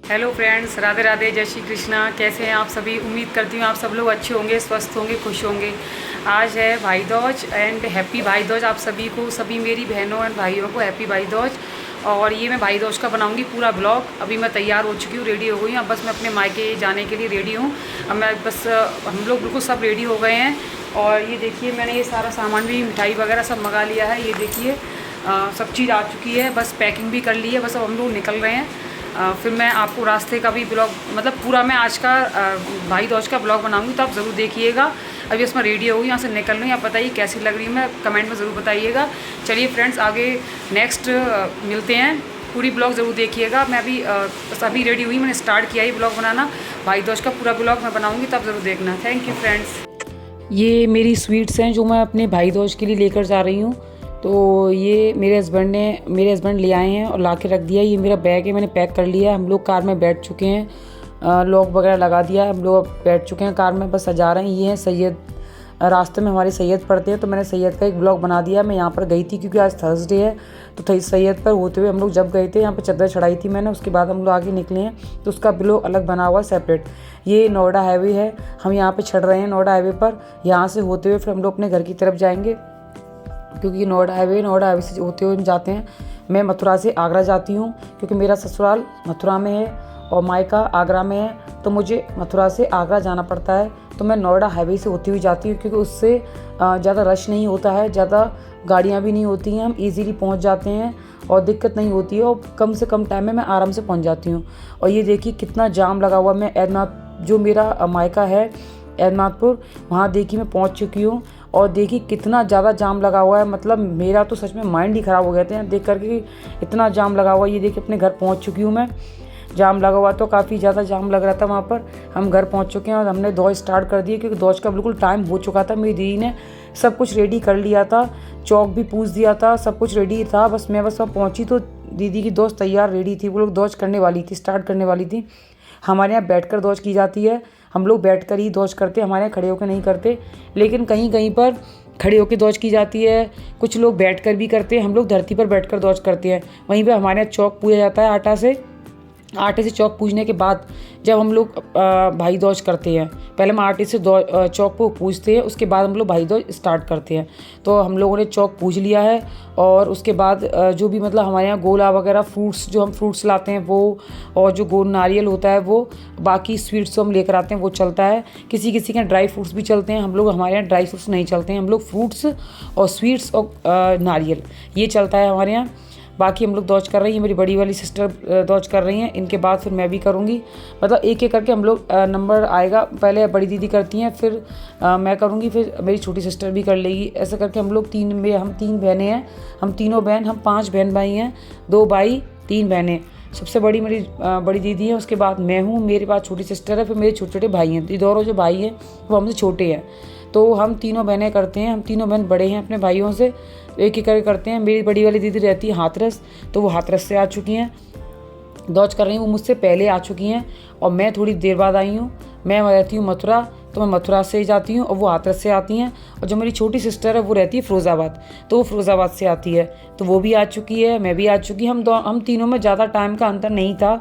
Hello friends, Radhe Radhe, जय श्री कृष्णा। कैसे हैं आप सभी? उम्मीद करती हूँ आप सब लोग अच्छे होंगे, स्वस्थ होंगे, खुश होंगे। आज है भाई दूज एंड हैप्पी भाई दूज आप सभी को, सभी मेरी बहनों एंड भाइयों को हैप्पी भाई दूज। और ये मैं भाई दूज का बनाऊंगी पूरा ब्लॉग। अभी मैं तैयार हो चुकी हूँ, रेडी हो गई हूँ। अब बस मैं अपने मायके जाने के लिए रेडी हूँ। अब मैं बस हम लोग बिल्कुल सब रेडी हो गए हैं। और ये देखिए, मैंने ये सारा सामान भी, मिठाई वगैरह सब मंगा लिया है। ये देखिए सब चीज़ आ चुकी है, बस पैकिंग भी कर ली है। बस अब हम लोग निकल रहे हैं। फिर मैं आपको रास्ते का भी ब्लॉग, मतलब पूरा मैं आज का भाई दूज का ब्लॉग बनाऊंगी, तो आप ज़रूर देखिएगा। अभी उसमें रेडी हो गई, यहाँ से निकल रही हूँ। आप बताइए कैसी लग रही है, मैं कमेंट में ज़रूर बताइएगा। चलिए फ्रेंड्स, आगे नेक्स्ट मिलते हैं। पूरी ब्लॉग ज़रूर देखिएगा। मैं अभी बस अभी रेडी हुई, मैंने स्टार्ट किया ही ब्लॉग बनाना। भाई दूज का पूरा ब्लॉग मैं बनाऊँगी, तो आप ज़रूर देखना। Thank you friends. ये मेरी स्वीट्स हैं जो मैं अपने भाई दूज के लिए लेकर जा रही हूँ। तो ये मेरे हस्बैंड ले आए हैं और ला के रख दिया। ये मेरा बैग है, मैंने पैक कर लिया है। हम लोग कार में बैठ चुके हैं, लॉक वगैरह लगा दिया है। हम लोग बैठ चुके हैं कार में, बस सजा रहे हैं। ये हैं सैयद, रास्ते में हमारे सैयद पड़ते हैं, तो मैंने सैयद का एक ब्लॉग बना दिया। मैं यहाँ पर गई थी क्योंकि आज थर्सडे है, तो सैयद पर होते हुए हम लोग जब गए थे, यहाँ पर चद्दर चढ़ाई थी मैंने। उसके बाद हम लोग आगे निकले हैं, तो उसका ब्लॉग अलग बना हुआ सेपरेट। ये नोएडा हाईवे है, हम यहाँ पे चढ़ रहे हैं नोएडा हाईवे पर। यहाँ से होते हुए फिर हम लोग अपने घर की तरफ जाएंगे, क्योंकि नोएडा हाईवे से होते हुए हम जाते हैं। मैं मथुरा से आगरा जाती हूँ, क्योंकि मेरा ससुराल मथुरा में है और मायका आगरा में है, तो मुझे मथुरा से आगरा जाना पड़ता है। तो मैं नोएडा हाईवे से होती हुई जाती हूँ, क्योंकि उससे ज़्यादा रश नहीं होता है, ज़्यादा गाड़ियाँ भी नहीं होती हैं। हम इजीली पहुँच जाते हैं और दिक्कत नहीं होती है, और कम से कम टाइम में मैं आराम से पहुँच जाती हूँ। और ये देखिए कितना जाम लगा हुआ। मैं ऐदनाथ, जो मेरा मायका है ऐदनाथपुर, वहाँ देखिए मैं पहुँच चुकी हूँ। और देखिए कितना ज़्यादा जाम लगा हुआ है, मतलब मेरा तो सच में माइंड ही ख़राब हो गए थे देख करके कि इतना जाम लगा हुआ है। ये देखिए अपने घर पहुँच चुकी हूँ मैं। जाम लगा हुआ तो काफ़ी ज़्यादा जाम लग रहा था वहाँ पर। हम घर पहुँच चुके हैं और हमने दौज स्टार्ट कर दिए, क्योंकि दौज का बिल्कुल टाइम हो चुका था। मेरी दीदी ने सब कुछ रेडी कर लिया था, चौक भी पूछ दिया था, सब कुछ रेडी था। बस मैं वहाँ पहुँची तो दीदी की दौज तैयार रेडी थी। वो लोग दौज करने वाली थी, स्टार्ट करने वाली थी। हमारे यहाँ बैठकर दौज की जाती है, हम लोग बैठकर ही दौज करते हैं, हमारे यहाँ खड़े होकर नहीं करते। लेकिन कहीं कहीं पर खड़े होकर दौज की जाती है, कुछ लोग बैठकर भी करते हैं। हम लोग धरती पर बैठकर दौज करते हैं। वहीं पे हमारे यहाँ चौक पूजा जाता है आटे से चौक पूजने के बाद जब हम लोग भाई दूज करते हैं, पहले हम आटे से चौक को पूजते हैं, उसके बाद हम लोग भाई दूज स्टार्ट करते हैं। तो हम लोगों ने चौक पूज लिया है, और उसके बाद जो भी मतलब हमारे यहाँ गोला वगैरह फ्रूट्स, जो हम फ्रूट्स लाते हैं वो, और जो गोल नारियल होता है वो, बाकी स्वीट्स जो हम लेकर आते हैं वो चलता है। किसी किसी के ड्राई फ्रूट्स भी चलते हैं। हम लोग, हमारे यहाँ ड्राई फ्रूट्स नहीं चलते हैं, हम लोग फ्रूट्स और स्वीट्स और नारियल ये चलता है हमारे यहाँ। बाकी हम लोग दौज कर रही हैं, मेरी बड़ी वाली सिस्टर दौज कर रही हैं। इनके बाद फिर मैं भी करूँगी, मतलब एक एक करके हम लोग नंबर आएगा। पहले बड़ी दीदी करती हैं, फिर मैं करूँगी, फिर मेरी छोटी सिस्टर भी कर लेगी। ऐसा करके हम लोग हम तीन बहनें हैं, हम तीनों बहन, हम 5 बहन भाई हैं, 2 भाई 3 बहनें। सबसे बड़ी मेरी बड़ी दीदी है, उसके बाद मैं हूँ, मेरे पास छोटी सिस्टर है, फिर मेरे छोटे छोटे भाई हैं। ये दोनों जो भाई हैं वो हमसे छोटे हैं। तो हम तीनों बहनें करते हैं, हम तीनों बहन बड़े हैं अपने भाइयों से, एक एक करके करते हैं। मेरी बड़ी वाली दीदी रहती है हाथरस, तो वो हाथरस से आ चुकी हैं, दौज कर रही हूँ। वो मुझसे पहले आ चुकी हैं और मैं थोड़ी देर बाद आई हूँ। मैं रहती हूँ मथुरा, तो मैं मथुरा से जाती हूँ और वो हाथरस से आती हैं। और जो मेरी छोटी सिस्टर है वो रहती है फ़िरोज़ाबाद, तो वो फ़िरोज़ाबाद से आती है, तो वो भी आ चुकी है, मैं भी आ चुकी। हम तीनों में ज़्यादा टाइम का अंतर नहीं था,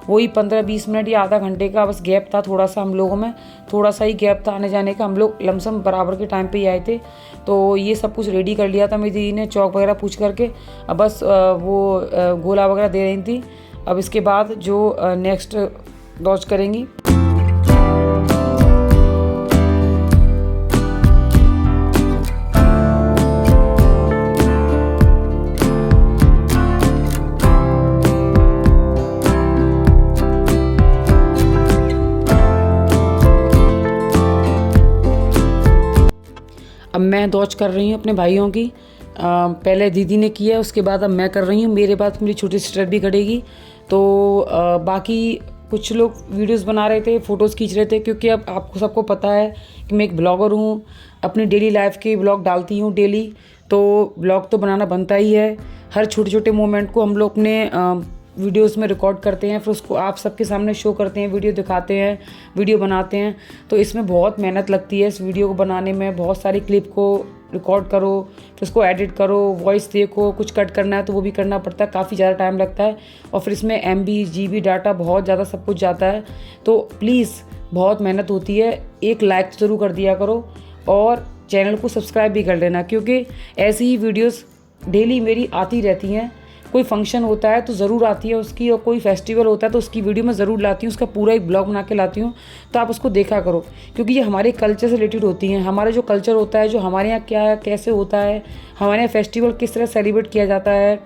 वही 15-20 मिनट या आधा घंटे का बस गैप था। थोड़ा सा हम लोगों में थोड़ा सा ही गैप था आने जाने का। हम लोग लमसम बराबर के टाइम पे ही आए थे। तो ये सब कुछ रेडी कर लिया था मेरी दीदी ने, चौक वगैरह पूछ करके। अब बस वो गोला वगैरह दे रही थी। अब इसके बाद जो नेक्स्ट दौज करेंगी। अब मैं दौज कर रही हूँ अपने भाइयों की। पहले दीदी ने किया, उसके बाद अब मैं कर रही हूँ, मेरे बाद मेरी छोटी सिस्टर भी करेगी। तो बाकी कुछ लोग वीडियोस बना रहे थे, फ़ोटोज़ खींच रहे थे, क्योंकि अब आपको सबको पता है कि मैं एक ब्लॉगर हूँ, अपनी डेली लाइफ के ब्लॉग डालती हूँ डेली। तो ब्लॉग तो बनाना बनता ही है। हर छोटे छोटे मोमेंट को हम लोग अपने वीडियोस में रिकॉर्ड करते हैं, फिर उसको आप सबके सामने शो करते हैं, वीडियो दिखाते हैं, वीडियो बनाते हैं। तो इसमें बहुत मेहनत लगती है, इस वीडियो को बनाने में बहुत सारी क्लिप को रिकॉर्ड करो, फिर उसको एडिट करो, वॉइस देखो, कुछ कट करना है तो वो भी करना पड़ता है, काफ़ी ज़्यादा टाइम लगता है। और फिर इसमें MB GB डाटा बहुत ज़्यादा सब कुछ जाता है, तो प्लीज़ बहुत मेहनत होती है। एक लाइक तो ज़रूर कर दिया करो और चैनल को सब्सक्राइब भी कर लेना, क्योंकि ऐसी ही वीडियोज़ डेली मेरी आती रहती हैं। कोई फंक्शन होता है तो ज़रूर आती है उसकी, और कोई फेस्टिवल होता है तो उसकी वीडियो मैं ज़रूर लाती हूँ, उसका पूरा एक ब्लॉग बना के लाती हूँ, तो आप उसको देखा करो, क्योंकि ये हमारे कल्चर से रिलेटेड होती हैं। हमारा जो कल्चर होता है, जो हमारे यहाँ क्या कैसे होता है, हमारे यहाँ फेस्टिवल किस तरह सेलिब्रेट किया जाता है,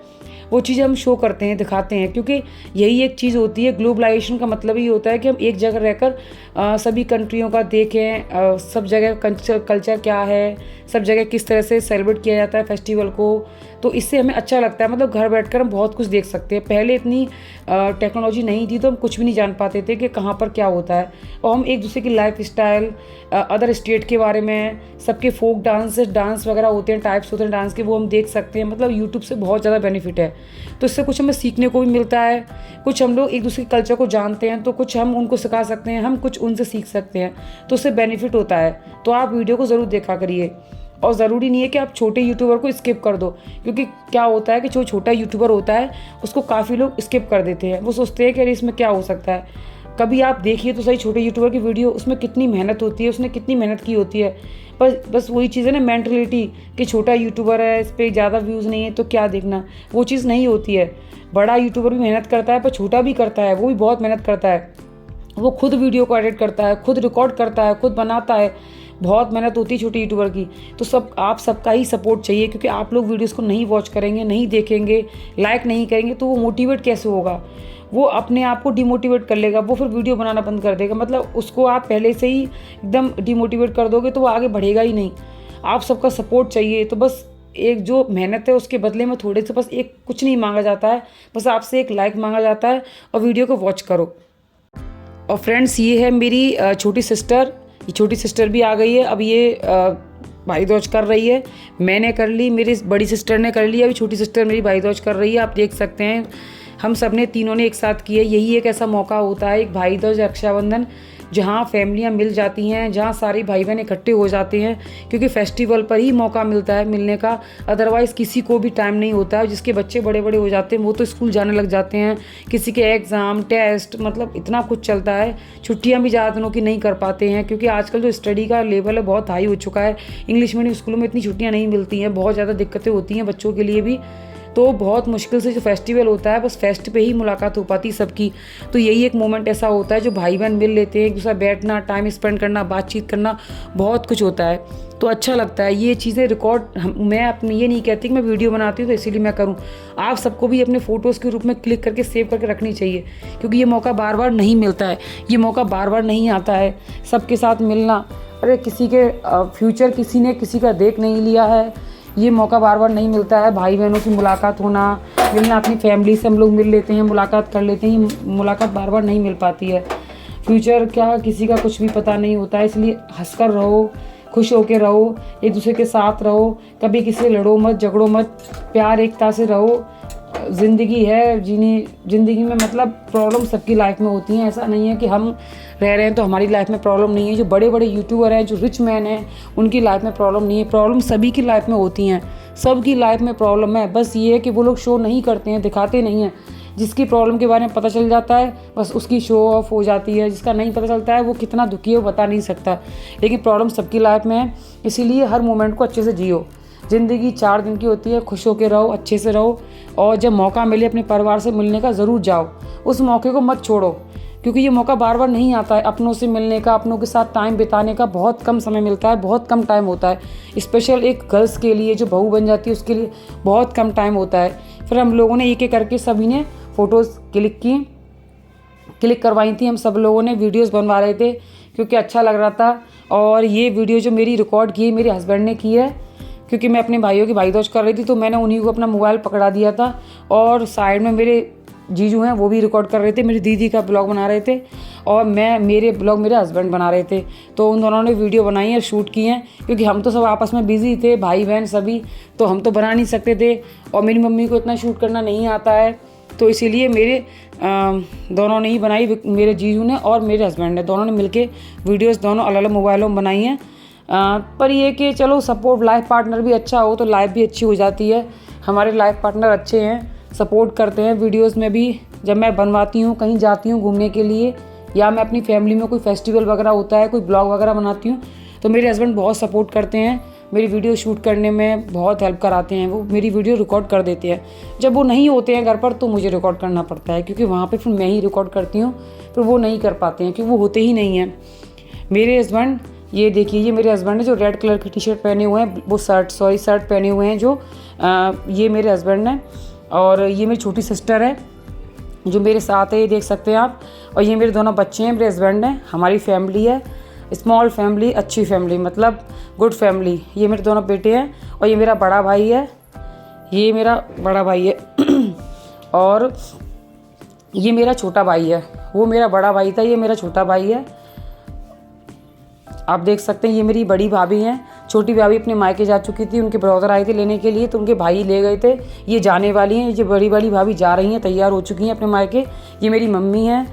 वो चीज़ें हम शो करते हैं, दिखाते हैं, क्योंकि यही एक चीज़ होती है। ग्लोबलाइजेशन का मतलब ही होता है कि हम एक जगह रहकर सभी कंट्रियों का देखें, सब जगह कल्चर क्या है, सब जगह किस तरह से सेलिब्रेट किया जाता है फेस्टिवल को, तो इससे हमें अच्छा लगता है। मतलब घर बैठकर हम बहुत कुछ देख सकते हैं। पहले इतनी टेक्नोलॉजी नहीं थी तो हम कुछ भी नहीं जान पाते थे कि कहाँ पर क्या होता है, और हम एक दूसरे की लाइफ स्टाइल, अदर स्टेट के बारे में, सबके फोक डांस वगैरह होते हैं, टाइप्स होते हैं डांस के, वो हम देख सकते हैं। मतलब यूट्यूब से बहुत ज़्यादा बेनिफिट है, तो इससे कुछ हमें सीखने को भी मिलता है, कुछ हम लोग एक दूसरे के कल्चर को जानते हैं, तो कुछ हम उनको सिखा सकते हैं, हम कुछ उनसे सीख सकते हैं, तो उससे बेनिफिट होता है। तो आप वीडियो को ज़रूर देखा करिए, और ज़रूरी नहीं है कि आप छोटे यूट्यूबर को स्किप कर दो, क्योंकि क्या होता है कि जो छोटा यूट्यूबर होता है उसको काफ़ी लोग स्किप कर देते हैं। वो सोचते हैं कि अरे इसमें क्या हो सकता है। कभी आप देखिए तो सही छोटे यूट्यूबर की वीडियो, उसमें कितनी मेहनत होती है, उसने कितनी मेहनत की होती है। बस वही चीज़ है ना, मेंटलिटी कि छोटा यूट्यूबर है, इस पर ज़्यादा व्यूज़ नहीं है तो क्या देखना, वो चीज़ नहीं होती है। बड़ा यूट्यूबर भी मेहनत करता है, पर छोटा भी करता है, वो भी बहुत मेहनत करता है। वो खुद वीडियो को एडिट करता है, खुद रिकॉर्ड करता है, खुद बनाता है, बहुत मेहनत होती है छोटे यूट्यूबर की। तो आप सबका ही सपोर्ट चाहिए, क्योंकि आप लोग वीडियोस को नहीं वॉच करेंगे, नहीं देखेंगे, लाइक नहीं करेंगे, तो वो मोटिवेट कैसे होगा, वो अपने आप को डिमोटिवेट कर लेगा, वो फिर वीडियो बनाना बंद कर देगा। मतलब उसको आप पहले से ही एकदम डिमोटिवेट कर दोगे तो वो आगे बढ़ेगा ही नहीं। आप सबका सपोर्ट चाहिए, तो बस एक जो मेहनत है उसके बदले में थोड़े से, बस एक कुछ नहीं मांगा जाता है, बस आपसे एक लाइक मांगा जाता है और वीडियो को वॉच करो। और फ्रेंड्स, ये है मेरी छोटी सिस्टर, ये छोटी सिस्टर भी आ गई है। अब ये भाई दूज कर रही है, मैंने कर ली, मेरी बड़ी सिस्टर ने कर ली, अभी छोटी सिस्टर मेरी भाई दूज कर रही है। आप देख सकते हैं हम सब ने तीनों ने एक साथ किया। यही एक ऐसा मौका होता है, एक भाई दूज, रक्षाबंधन, जहाँ फैमिलियाँ मिल जाती हैं, जहाँ सारे भाई बहन इकट्ठे हो जाते हैं, क्योंकि फेस्टिवल पर ही मौका मिलता है मिलने का। अदरवाइज़ किसी को भी टाइम नहीं होता है। जिसके बच्चे बड़े बड़े हो जाते हैं वो तो स्कूल जाने लग जाते हैं, किसी के एग्ज़ाम, टेस्ट, मतलब इतना कुछ चलता है। छुट्टियाँ भी ज़्यादा दिनों की नहीं कर पाते हैं, क्योंकि आजकल जो स्टडी का लेवल है बहुत हाई हो चुका है। इंग्लिश मीडियम स्कूलों में इतनी छुट्टियाँ नहीं मिलती हैं, बहुत ज़्यादा दिक्कतें होती हैं बच्चों के लिए भी। तो बहुत मुश्किल से जो फेस्टिवल होता है, बस फेस्ट पे ही मुलाकात हो पाती सबकी। तो यही एक मोमेंट ऐसा होता है जो भाई बहन मिल लेते हैं, एक दूसरा बैठना, टाइम स्पेंड करना, बातचीत करना, बहुत कुछ होता है, तो अच्छा लगता है। ये चीज़ें रिकॉर्ड मैं अपनी ये नहीं कहती कि मैं वीडियो बनाती हूँ तो इसीलिए मैं करूँ। आप सबको भी अपने फ़ोटोज़ के रूप में क्लिक करके सेव करके रखनी चाहिए, क्योंकि ये मौका बार बार नहीं मिलता है, ये मौका बार बार नहीं आता है सबके साथ मिलना। अरे किसी के फ्यूचर किसी ने किसी का देख नहीं लिया है, ये मौका बार बार नहीं मिलता है। भाई बहनों की मुलाकात होना, मिलना, अपनी फैमिली से हम लोग मिल लेते हैं, मुलाकात कर लेते हैं, ये मुलाकात बार बार नहीं मिल पाती है। फ्यूचर क्या किसी का कुछ भी पता नहीं होता है, इसलिए हंसकर रहो, खुश होकर रहो, एक दूसरे के साथ रहो, कभी किसी से लड़ो मत, झगड़ो मत, प्यार एकता से रहो। ज़िंदगी है जीनी, ज़िंदगी में मतलब प्रॉब्लम सबकी लाइफ में होती हैं। ऐसा नहीं है कि हम रह रहे हैं तो हमारी लाइफ में प्रॉब्लम नहीं है। जो बड़े बड़े यूट्यूबर हैं, जो रिच मैन हैं, उनकी लाइफ में प्रॉब्लम नहीं है। प्रॉब्लम सभी की लाइफ में होती हैं, सबकी लाइफ में प्रॉब्लम है। बस ये है कि वो लोग शो नहीं करते हैं, दिखाते नहीं हैं। जिसकी प्रॉब्लम के बारे में पता चल जाता है बस उसकी शो ऑफ हो जाती है, जिसका नहीं पता चलता है वो कितना दुखी है वो बता नहीं सकता। लेकिन प्रॉब्लम सबकी लाइफ में है, इसीलिए हर मोमेंट को अच्छे से जियो। ज़िंदगी 4 दिन की होती है, खुश होकर रहो, अच्छे से रहो, और जब मौका मिले अपने परिवार से मिलने का ज़रूर जाओ, उस मौके को मत छोड़ो, क्योंकि ये मौका बार बार नहीं आता है। अपनों से मिलने का, अपनों के साथ टाइम बिताने का बहुत कम समय मिलता है, बहुत कम टाइम होता है। स्पेशल एक गर्ल्स के लिए जो बहू बन जाती है उसके लिए बहुत कम टाइम होता है। फिर हम लोगों ने एक एक करके सभी ने फ़ोटोज़ क्लिक करवाई थी, हम सब लोगों ने वीडियोज़ बनवा रहे थे क्योंकि अच्छा लग रहा था। और ये वीडियो जो मेरी रिकॉर्ड की है मेरे हस्बैंड ने की है, क्योंकि मैं अपने भाइयों की भाई दूज कर रही थी तो मैंने उन्हीं को अपना मोबाइल पकड़ा दिया था, और साइड में मेरे जीजू हैं वो भी रिकॉर्ड कर रहे थे, मेरी दीदी का ब्लॉग बना रहे थे, और मेरे ब्लॉग मेरे हस्बैंड बना रहे थे। तो उन दोनों ने वीडियो बनाई है, शूट की हैं, क्योंकि हम तो सब आपस में बिज़ी थे, भाई बहन सभी, तो हम तो बना नहीं सकते थे, और मेरी मम्मी को इतना शूट करना नहीं आता है, तो इसीलिए मेरे दोनों ने ही बनाई, मेरे जीजू ने और मेरे हस्बैंड ने, दोनों ने मिलके वीडियोस दोनों अलग अलग मोबाइलों में बनाई हैं। पर ये कि चलो सपोर्ट लाइफ पार्टनर भी अच्छा हो तो लाइफ भी अच्छी हो जाती है। हमारे लाइफ पार्टनर अच्छे हैं, सपोर्ट करते हैं। वीडियोस में भी जब मैं बनवाती हूँ, कहीं जाती हूँ घूमने के लिए, या मैं अपनी फैमिली में कोई फेस्टिवल वगैरह होता है, कोई ब्लॉग वगैरह बनाती हूँ, तो मेरे हस्बैंड बहुत सपोर्ट करते हैं। मेरी वीडियो शूट करने में बहुत हेल्प कराते हैं। वो मेरी वीडियो रिकॉर्ड कर देते हैं। जब वो नहीं होते हैं घर पर तो मुझे रिकॉर्ड करना पड़ता है, क्योंकि वहाँ पे फिर मैं ही रिकॉर्ड करती हूँ, फिर वो नहीं कर पाते हैं क्योंकि वो होते ही नहीं हैं मेरे हस्बैंड। ये देखिए, ये मेरे हस्बैंड है जो रेड कलर की टी शर्ट पहने हुए हैं, वो शर्ट पहने हुए हैं जो ये मेरे हस्बैंड हैं। और ये मेरी छोटी सिस्टर है जो मेरे साथ है, ये देख सकते हैं आप। और ये मेरे दोनों बच्चे हैं, मेरे हस्बैंड हैं। हमारी फैमिली है, स्मॉल फैमिली, अच्छी फैमिली, मतलब गुड फैमिली। ये मेरे दोनों बेटे हैं और ये मेरा बड़ा भाई है, ये मेरा बड़ा भाई है और ये मेरा छोटा भाई है। वो मेरा बड़ा भाई था, ये मेरा छोटा भाई है। आप देख सकते हैं ये मेरी बड़ी भाभी हैं। छोटी भाभी अपने मायके जा चुकी थी, उनके ब्रदर आए थे लेने के लिए तो उनके भाई ले गए थे। ये जाने वाली हैं, ये बड़ी वाली भाभी जा रही हैं, तैयार हो चुकी हैं अपने मायके। ये मेरी मम्मी है,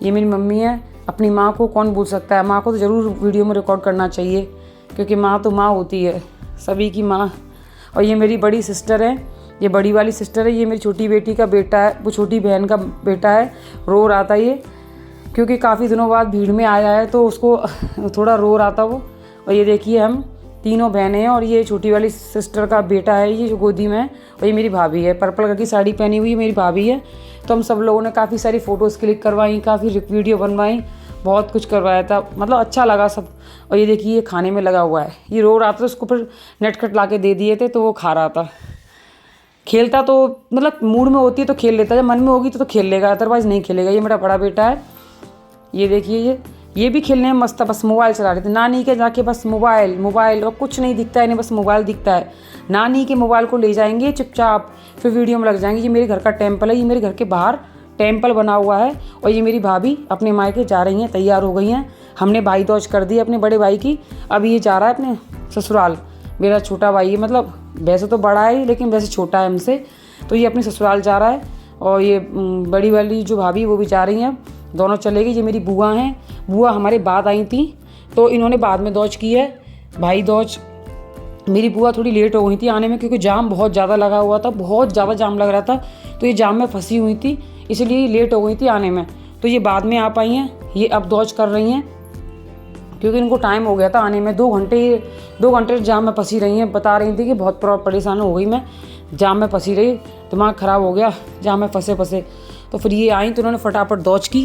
ये मेरी मम्मी है। अपनी माँ को कौन भूल सकता है, माँ को तो ज़रूर वीडियो में रिकॉर्ड करना चाहिए, क्योंकि माँ तो माँ होती है, सभी की माँ। और ये मेरी बड़ी सिस्टर है, ये बड़ी वाली सिस्टर है। ये मेरी छोटी बेटी का बेटा है, वो छोटी बहन का बेटा है। रो रहा था ये, क्योंकि काफ़ी दिनों बाद भीड़ में आया है तो उसको थोड़ा रो रहा था वो। और ये देखिए हम तीनों बहनें हैं और ये छोटी वाली सिस्टर का बेटा है, ये जो गोदी में है। और ये मेरी भाभी है, पर्पल कलर की साड़ी पहनी हुई मेरी भाभी है। तो हम सब लोगों ने काफ़ी सारी फ़ोटोज़ क्लिक करवाई, काफ़ी वीडियो बनवाई, बहुत कुछ करवाया था, मतलब अच्छा लगा सब। और ये देखिए ये खाने में लगा हुआ है, ये रो रहा था, उसको फिर नटखट ला के दे दिए थे तो वो खा रहा था। खेलता तो मतलब मूड में होती है तो खेल लेता है, जब मन में होगी तो खेल लेगा, अदरवाइज़ नहीं खेलेगा। ये मेरा बड़ा बेटा है, ये देखिए ये भी खेलने में मस्त है, बस मोबाइल चला रहे थे। नानी के जाके बस मोबाइल और कुछ नहीं दिखता है इन्हें, बस मोबाइल दिखता है। नानी के मोबाइल को ले जाएंगे चुपचाप, फिर वीडियो में लग जाएंगे। ये मेरे घर का टेम्पल है, ये मेरे घर के बाहर टेम्पल बना हुआ है। और ये मेरी भाभी अपने मायके जा रही हैं, तैयार हो गई हैं। हमने भाई दौज कर दी अपने बड़े भाई की, अब ये जा रहा है अपने ससुराल। मेरा छोटा भाई है, मतलब वैसे तो बड़ा है लेकिन वैसे छोटा है हमसे, तो ये अपने ससुराल जा रहा है। और ये बड़ी वाली जो भाभी वो भी जा रही हैं, दोनों चले गई। ये मेरी बुआ हैं, बुआ हमारे बाद आई थी तो इन्होंने बाद में दौज की है, भाई दौज। मेरी बुआ थोड़ी लेट हो गई थी आने में, क्योंकि जाम बहुत ज़्यादा लगा हुआ था, बहुत ज़्यादा जाम लग रहा था, तो ये जाम में फंसी हुई थी, इसलिए लेट हो गई थी आने में। तो ये बाद में आ पाई हैं, ये अब दौज कर रही हैं, क्योंकि इनको टाइम हो गया था आने में। 2 घंटे जाम में फंसी रही हैं। बता रही थी कि बहुत परेशान हो गई मैं, जाम में फंसी रही, दिमाग ख़राब हो गया जाम में फंसे। तो फिर ये आई तो उन्होंने फटाफट दौज की,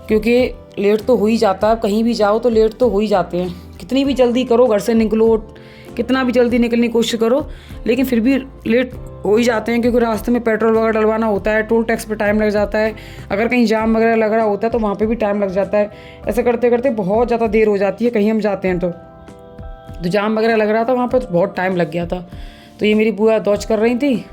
क्योंकि लेट तो हो ही जाता है, कहीं भी जाओ तो लेट तो हो ही जाते हैं। कितनी भी जल्दी करो, घर से निकलो, कितना भी जल्दी निकलने की कोशिश करो, लेकिन फिर भी लेट हो ही जाते हैं, क्योंकि रास्ते में पेट्रोल वगैरह डलवाना होता है, टोल टैक्स पे टाइम लग जाता है, अगर कहीं जाम वगैरह लग रहा होता है तो वहाँ पे भी टाइम लग जाता है। ऐसे करते करते बहुत ज़्यादा देर हो जाती है कहीं हम जाते हैं तो जाम वगैरह लग रहा था वहाँ पर, तो बहुत टाइम लग गया था। तो ये मेरी बुआ दौज कर रही थी।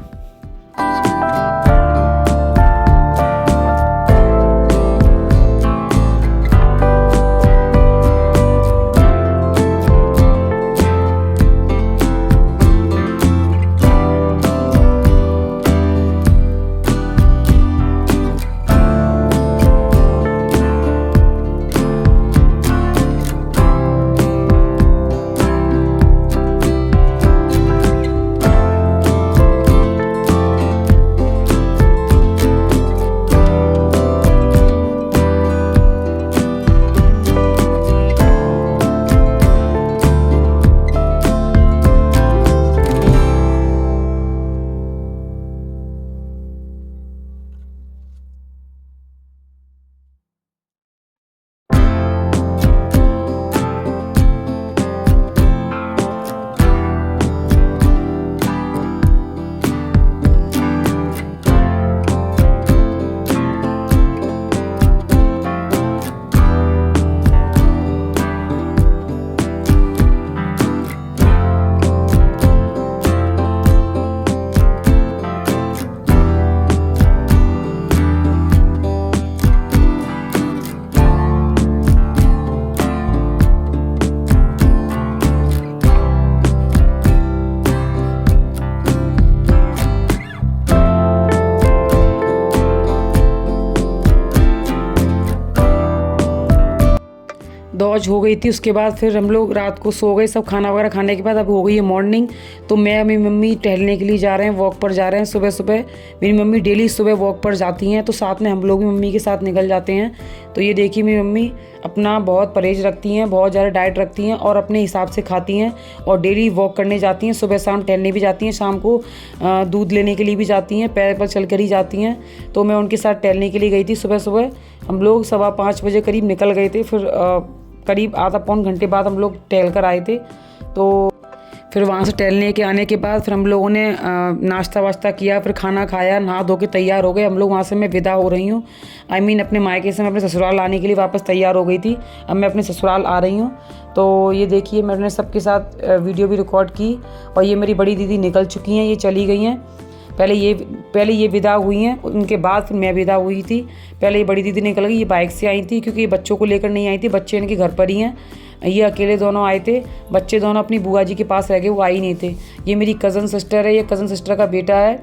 दौज हो गई थी। उसके बाद फिर हम लोग रात को सो गए सब, खाना वगैरह खाने के बाद अब हो गई है मॉर्निंग। तो मैं मेरी मम्मी टहलने के लिए जा रहे हैं, वॉक पर जा रहे हैं सुबह सुबह। मेरी मम्मी डेली सुबह वॉक पर जाती हैं, तो साथ में हम लोग भी मम्मी के साथ निकल जाते हैं। तो ये देखिए मेरी मम्मी अपना बहुत परहेज रखती हैं, बहुत ज़्यादा डाइट रखती हैं और अपने हिसाब से खाती हैं और डेली वॉक करने जाती हैं। सुबह शाम टहलने भी जाती हैं, शाम को दूध लेने के लिए भी जाती हैं, पैर पर चल कर ही जाती हैं। तो मैं उनके साथ टहलने के लिए गई थी सुबह सुबह। हम लोग 5:15 बजे करीब निकल गए थे। फिर करीब आधा पौन घंटे बाद हम लोग टहल कर आए थे। तो फिर वहाँ से टहलने के आने के बाद फिर हम लोगों ने नाश्ता वाश्ता किया, फिर खाना खाया, नहा धो के तैयार हो गए हम लोग। वहाँ से मैं विदा हो रही हूँ, अपने मायके से मैं अपने ससुराल आने के लिए वापस तैयार हो गई थी। अब मैं अपने ससुराल आ रही हूँ। तो ये देखिए मैंने सबके साथ वीडियो भी रिकॉर्ड की और ये मेरी बड़ी दीदी निकल चुकी हैं, ये चली गई हैं। पहले ये विदा हुई हैं, उनके बाद फिर मैं विदा हुई थी। पहले ये बड़ी दीदी निकल गई, ये बाइक से आई थी क्योंकि ये बच्चों को लेकर नहीं आई थी, बच्चे इनके घर पर ही हैं। ये अकेले दोनों आए थे, बच्चे दोनों अपनी बुआ जी के पास रह गए, वो आई नहीं थे। ये मेरी कज़न सिस्टर है, ये कज़न सिस्टर का बेटा है।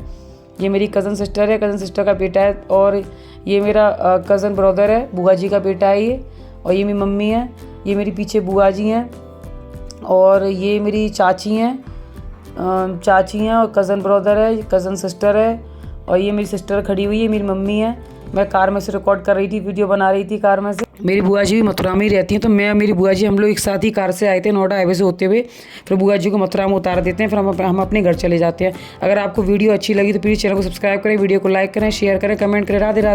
ये मेरी कज़न सिस्टर है, कज़न सिस्टर का बेटा है। और ये मेरा कज़न ब्रदर है, बुआ जी का बेटा है ये। और ये मेरी मम्मी है, ये मेरी पीछे बुआ जी हैं और ये मेरी चाची हैं और कज़न ब्रदर है, कज़न सिस्टर है। और ये मेरी सिस्टर खड़ी हुई है, मेरी मम्मी है। मैं कार में से रिकॉर्ड कर रही थी, वीडियो बना रही थी कार में से। मेरी बुआ जी भी मथुरा में ही रहती हैं, तो मैं मेरी बुआ जी हम लोग एक साथ ही कार से आए थे, नोएडा हाईवे से होते हुए। फिर बुआ जी को मथुरा में उतार देते हैं, फिर हम अपने घर चले जाते हैं। अगर आपको वीडियो अच्छी लगी तो प्लीज़ चैनल को सब्सक्राइब करें, वीडियो को लाइक करें, शेयर करें, कमेंट करें। राधे राधे।